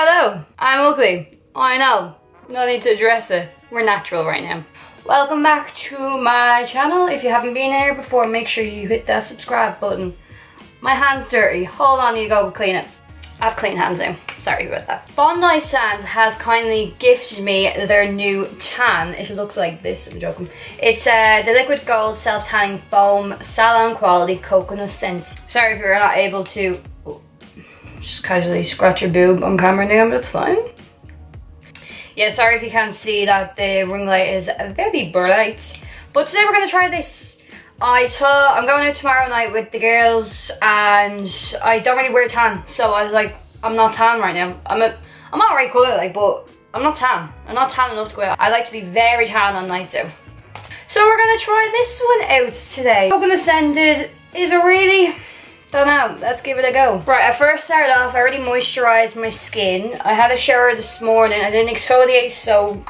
Hello, I'm ugly. I know, no need to address it. We're natural right now. Welcome back to my channel. If you haven't been here before, make sure you hit that subscribe button. My hand's dirty. Hold on, you go clean it. I have clean hands now. Sorry about that. Bondi Sands has kindly gifted me their new tan. It looks like this, I'm joking. It's the liquid gold self-tanning foam salon quality coconut scent. Sorry if you're not able to just casually scratch your boob on camera now, but that's fine. Yeah, sorry if you can't see that the ring light is very bright. But today we're gonna try this. I'm going out tomorrow night with the girls and I don't really wear tan, so I was like, I'm not tan right now. I'm alright colour, like, but I'm not tan. I'm not tan enough to go out. I like to be very tan on nights out. So we're gonna try this one out today. What I'm gonna send it is a really, don't know, let's give it a go. Right, I first started off, I already moisturised my skin. I had a shower this morning, I didn't exfoliate, so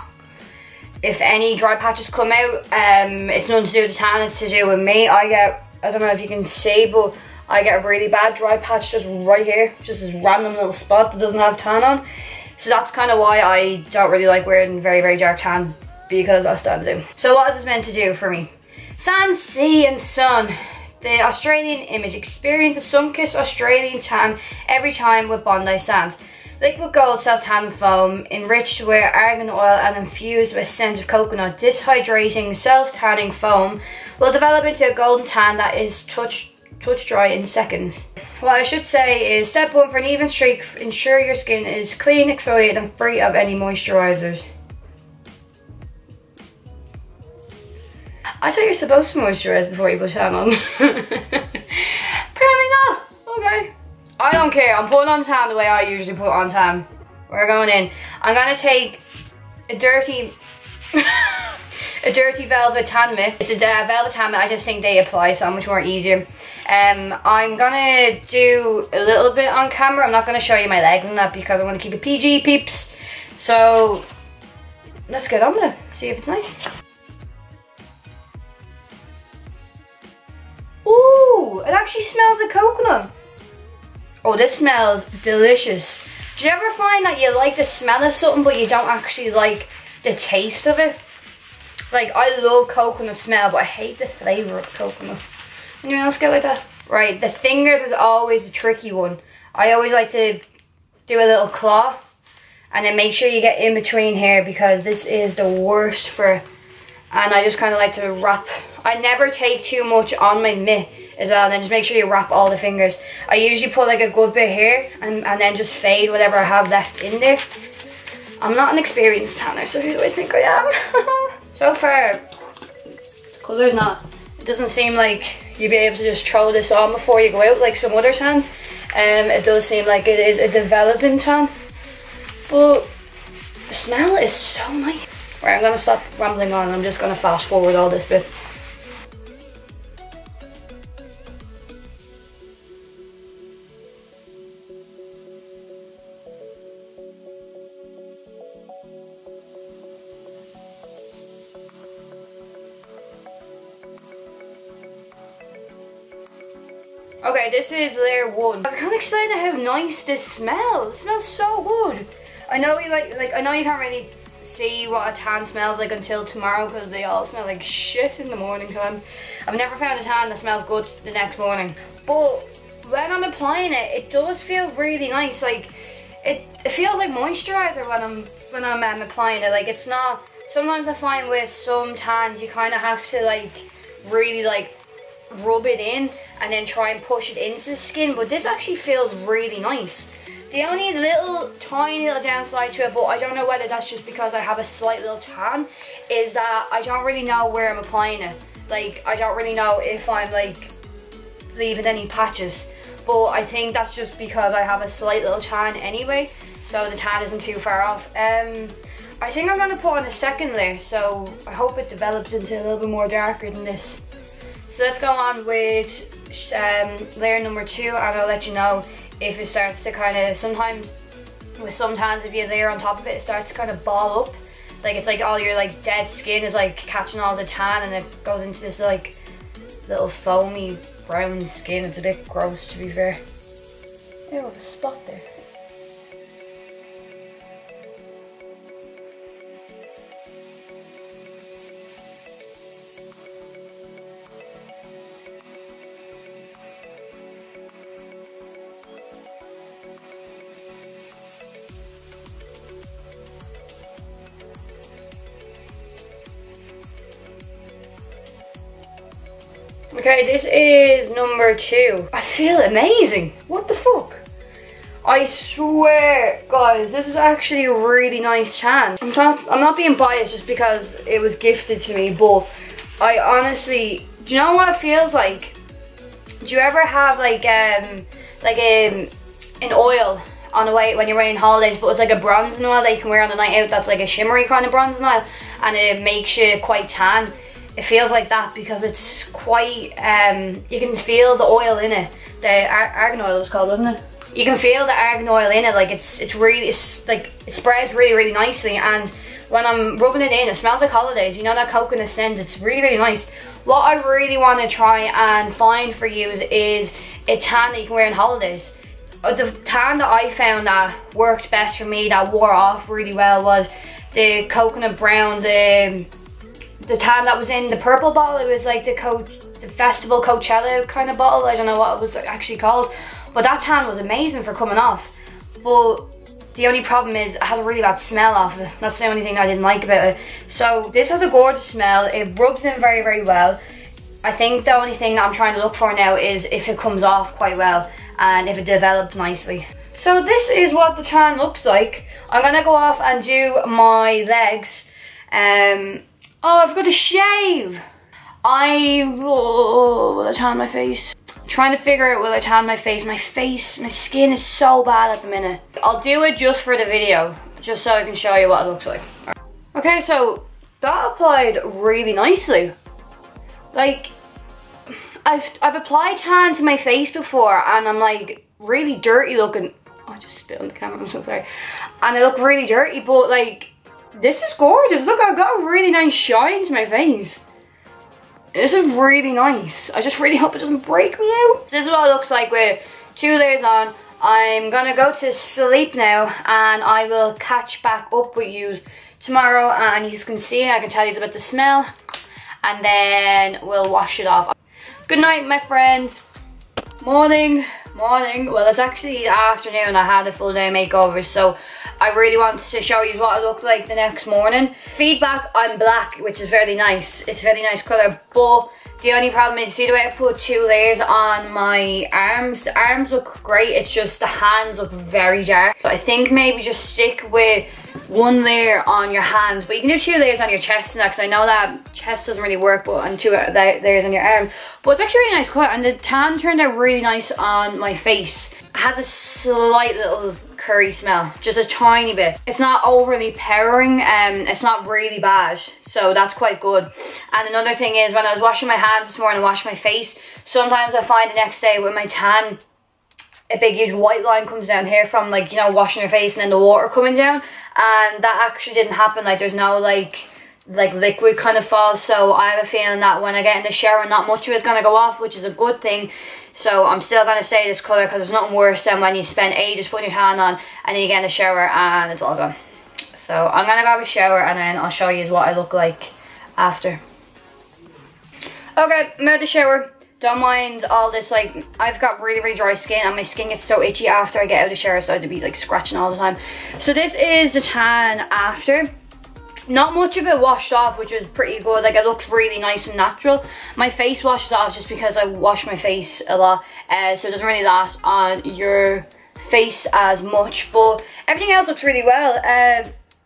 if any dry patches come out, it's nothing to do with the tan, it's to do with me. I don't know if you can see, but I get a really bad dry patch just right here, just this random little spot that doesn't have tan on. So that's kind of why I don't really like wearing very, very dark tan, because that stands out. So what is this meant to do for me? Sand, sea and sun. The Australian image. Experience a sun-kissed Australian tan every time with Bondi Sands. Liquid gold self-tan foam, enriched with argan oil and infused with a scent of coconut. This hydrating self-tanning foam will develop into a golden tan that is touch dry in seconds. What I should say is, step 1 for an even streak, ensure your skin is clean, exfoliated and free of any moisturisers. I thought you're supposed to moisturise before you put tan on. Apparently not. Okay. I don't care. I'm putting on tan the way I usually put on tan. We're going in. I'm gonna take a dirty velvet tan mitt. It's a velvet tan mitt. I just think they apply so much more easier. I'm gonna do a little bit on camera. I'm not gonna show you my legs and that because I want to keep it PG, peeps. So let's get on with it. See if it's nice. Ooh, it actually smells like coconut. Oh, this smells delicious. Do you ever find that you like the smell of something but you don't actually like the taste of it? Like, I love coconut smell, but I hate the flavour of coconut. Anyone else get like that? Right, the fingers is always a tricky one. I always like to do a little claw and then make sure you get in between here because this is the worst for. And I just kind of like to wrap. I never take too much on my mitt as well, and then just make sure you wrap all the fingers. I usually put like a good bit here and then just fade whatever I have left in there. I'm not an experienced tanner, so who do I think I am? So far, the colour's not. It doesn't seem like you'd be able to just throw this on before you go out like some other tans. It does seem like it is a developing tan, but the smell is so nice. Right, I'm gonna stop rambling on. I'm just gonna fast forward all this bit. Okay, this is layer 1. I can't explain how nice this smells. It smells so good. I know you I know you can't really see what a tan smells like until tomorrow because they all smell like shit in the morning time. I've never found a tan that smells good the next morning. But when I'm applying it, it does feel really nice. Like it feels like moisturizer when I'm applying it. Like it's not. Sometimes I find with some tans you kind of have to like really like rub it in and then try and push it into the skin. But this actually feels really nice. The only tiny little downside to it, but I don't know whether that's just because I have a slight little tan, is that I don't really know where I'm applying it. Like, I don't really know if I'm like leaving any patches. But I think that's just because I have a slight little tan anyway, so the tan isn't too far off. I think I'm going to put on a second layer, so I hope it develops into a little bit more darker than this. So let's go on with layer number 2 and I'll let you know if it starts to kind of, sometimes with some tans if you layer on top of it, it starts to kind of ball up. Like it's like all your like dead skin is like catching all the tan and it goes into this like little foamy brown skin. It's a bit gross to be fair. Ew, a spot there. Okay, this is number 2. I feel amazing. What the fuck? I swear, guys, this is actually a really nice tan. I'm not being biased just because it was gifted to me, but I honestly, do you know what it feels like? Do you ever have like an oil on the way when you're wearing holidays, but it's like a bronzing oil that you can wear on the night out that's like a shimmery kind of bronzing oil, and it makes you quite tan? It feels like that because it's quite, you can feel the oil in it. The argan oil was called, wasn't it? You can feel the argan oil in it, like it spreads really nicely, and when I'm rubbing it in, it smells like holidays. You know that coconut scent, it's really nice. What I really want to try and find for you is a tan that you can wear on holidays. The tan that I found that worked best for me, that wore off really well, was the coconut brown, the tan that was in the purple bottle. It was like the festival Coachella kind of bottle. I don't know what it was actually called, but that tan was amazing for coming off. But the only problem is it has a really bad smell off it. That's the only thing I didn't like about it. So this has a gorgeous smell. It rubs in very well. I think the only thing that I'm trying to look for now is if it comes off quite well and if it develops nicely. So this is what the tan looks like. I'm gonna go off and do my legs. Oh, I've got to shave. Will I tan my face? I'm trying to figure out, will I tan my face? My skin is so bad at the minute. I'll do it just for the video, just so I can show you what it looks like. Okay, so that applied really nicely. Like, I've applied tan to my face before, and I'm like really dirty looking. Oh, I just spit on the camera, I'm so sorry. And I look really dirty, but like, this is gorgeous. Look, I've got a really nice shine to my face. This is really nice. I just really hope it doesn't break me out. This is what it looks like with 2 layers on. I'm gonna go to sleep now, and I will catch back up with you tomorrow, and you can see, I can tell you about the smell, and then we'll wash it off. Good night, my friend. Morning. Well, it's actually afternoon. I had a full day makeover, so I really wanted to show you what it looked like the next morning. Feedback, I'm black, which is very nice. It's a very nice colour, but the only problem is, see the way I put 2 layers on my arms? The arms look great, it's just the hands look very dark. So I think maybe just stick with 1 layer on your hands, but you can do 2 layers on your chest now, because I know that chest doesn't really work, but on 2 layers on your arm. But it's actually a really nice colour, and the tan turned out really nice on my face. It has a slight little curry smell, just a tiny bit. It's not overly powering, it's not really bad, so that's quite good. And another thing is, when I was washing my hands this morning and washing my face, sometimes I find the next day with my tan, a big huge white line comes down here from, like, you know, washing your face and then the water coming down, and that actually didn't happen. Like, there's no like liquid kind of falls, so I have a feeling that when I get in the shower, not much of it's gonna go off, which is a good thing. So I'm still gonna stay this colour, because there's nothing worse than when you spend ages putting your tan on and then you get in the shower and it's all gone. So I'm gonna grab a shower, and then I'll show you what I look like after. Okay, I'm out of the shower. Don't mind all this, like, I've got really dry skin, and my skin gets so itchy after I get out of the shower, so I have to be like scratching all the time. So this is the tan after. Not much of it washed off, which was pretty good. Like, it looked really nice and natural. My face washes off just because I wash my face a lot, so it doesn't really last on your face as much, but everything else looks really well.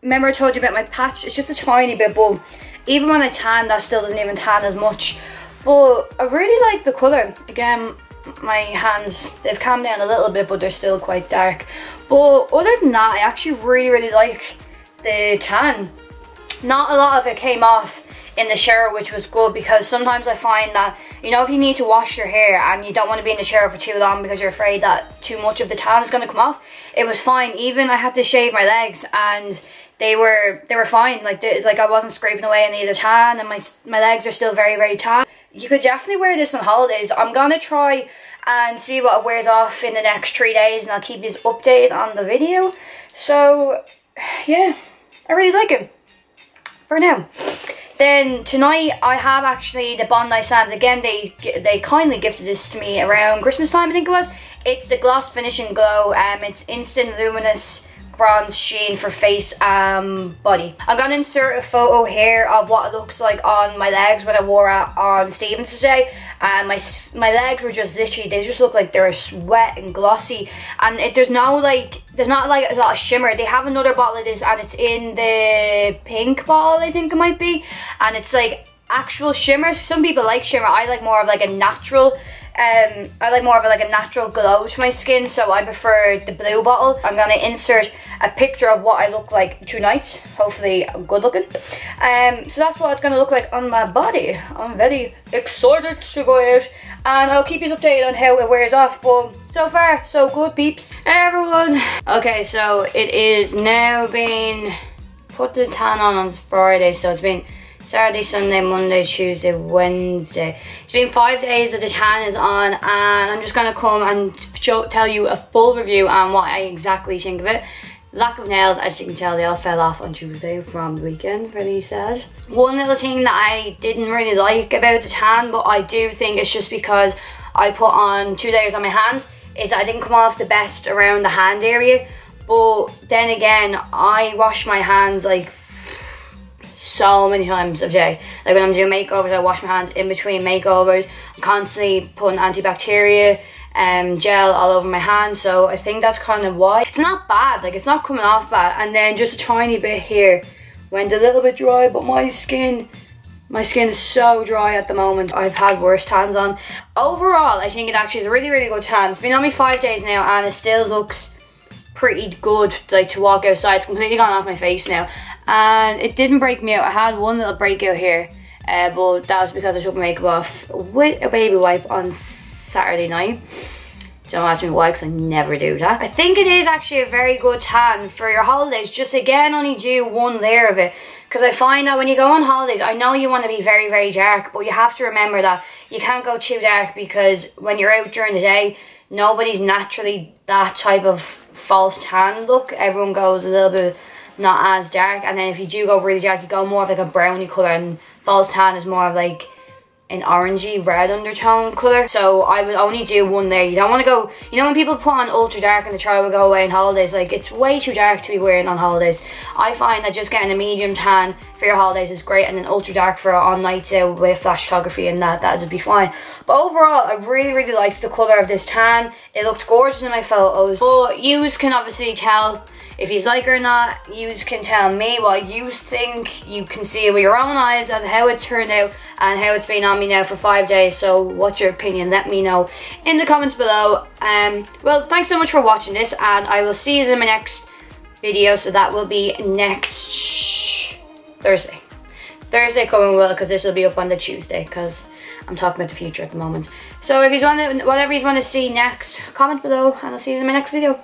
Remember I told you about my patch? It's just a tiny bit, but even when I tan, that still doesn't even tan as much. But I really like the colour. Again, my hands, they've calmed down a little bit, but they're still quite dark. But other than that, I actually really like the tan. Not a lot of it came off in the shower, which was good, because sometimes I find that, you know, if you need to wash your hair and you don't want to be in the shower for too long because you're afraid that too much of the tan is going to come off, it was fine. Even I had to shave my legs, and they were fine. Like I wasn't scraping away any of the tan, and my legs are still very tan. You could definitely wear this on holidays. I'm gonna try and see what it wears off in the next 3 days, and I'll keep you updated on the video. So yeah, I really like it for now. Then tonight I have actually the Bondi Sands again. They kindly gifted this to me around Christmas time, I think it was. It's the Gloss Finish and Glow. It's instant luminous bronze sheen for face and body. I'm going to insert a photo here of what it looks like on my legs when I wore it on Stevens today. And my legs were just literally, they just look like they were wet and glossy. And there's not like a lot of shimmer. They have another bottle of this and it's in the pink bottle, I think it might be. And it's like actual shimmer. Some people like shimmer. I like more of like a natural natural glow to my skin, so I prefer the blue bottle. I'm gonna insert a picture of what I look like tonight, hopefully good looking. So that's what it's gonna look like on my body. I'm very excited to go out and I'll keep you updated on how it wears off, but so far so good, peeps. Hey everyone. Okay, so it is now been put the tan on Friday, so it's been Saturday, Sunday, Monday, Tuesday, Wednesday. It's been 5 days that the tan is on, and I'm just going to come and tell you a full review on what I exactly think of it. Lack of nails, as you can tell, they all fell off on Tuesday from the weekend, really sad. One little thing that I didn't really like about the tan, but I do think it's just because I put on 2 layers on my hands, is that I didn't come off the best around the hand area. But then again, I wash my hands like so many times a day. Like when I'm doing makeovers, I wash my hands in between makeovers. I'm constantly putting antibacteria gel all over my hands, so I think that's kind of why. It's not bad, like it's not coming off bad. And then just a tiny bit here went a little bit dry, but my skin is so dry at the moment. I've had worse tans on. Overall, I think it actually is a really, really good tan. It's been on me 5 days now and it still looks pretty good, like to walk outside. It's completely gone off my face now, and it didn't break me out. I had one little breakout here, but that was because I took my makeup off with a baby wipe on Saturday night. Don't ask me why, because I never do that. I think it is actually a very good tan for your holidays. Just again, only do one layer of it, because I find that when you go on holidays, I know you want to be very, very dark, but you have to remember that you can't go too dark, because when you're out during the day, nobody's naturally that type of false tan look. Everyone goes a little bit not as dark, and then if you do go really dark, you go more of like a brownie colour, and false tan is more of like an orangey red undertone colour. So I would only do one layer. You don't want to go, you know when people put on ultra dark and they try to go away on holidays, like it's way too dark to be wearing on holidays. I find that just getting a medium tan for your holidays is great, and then ultra dark for on nights out with flash photography, and that'd just be fine. But overall, I really, really liked the colour of this tan. It looked gorgeous in my photos. But yous can obviously tell if you like it or not. Yous can tell me what yous think. You can see it with your own eyes of how it turned out and how it's been on me now for 5 days. So what's your opinion? Let me know in the comments below. Well, thanks so much for watching this, and I will see you in my next video. So that will be next Thursday. Thursday coming, well, because this will be up on the Tuesday, because I'm talking about the future at the moment. So if you want to, whatever you want to see next, comment below, and I'll see you in my next video.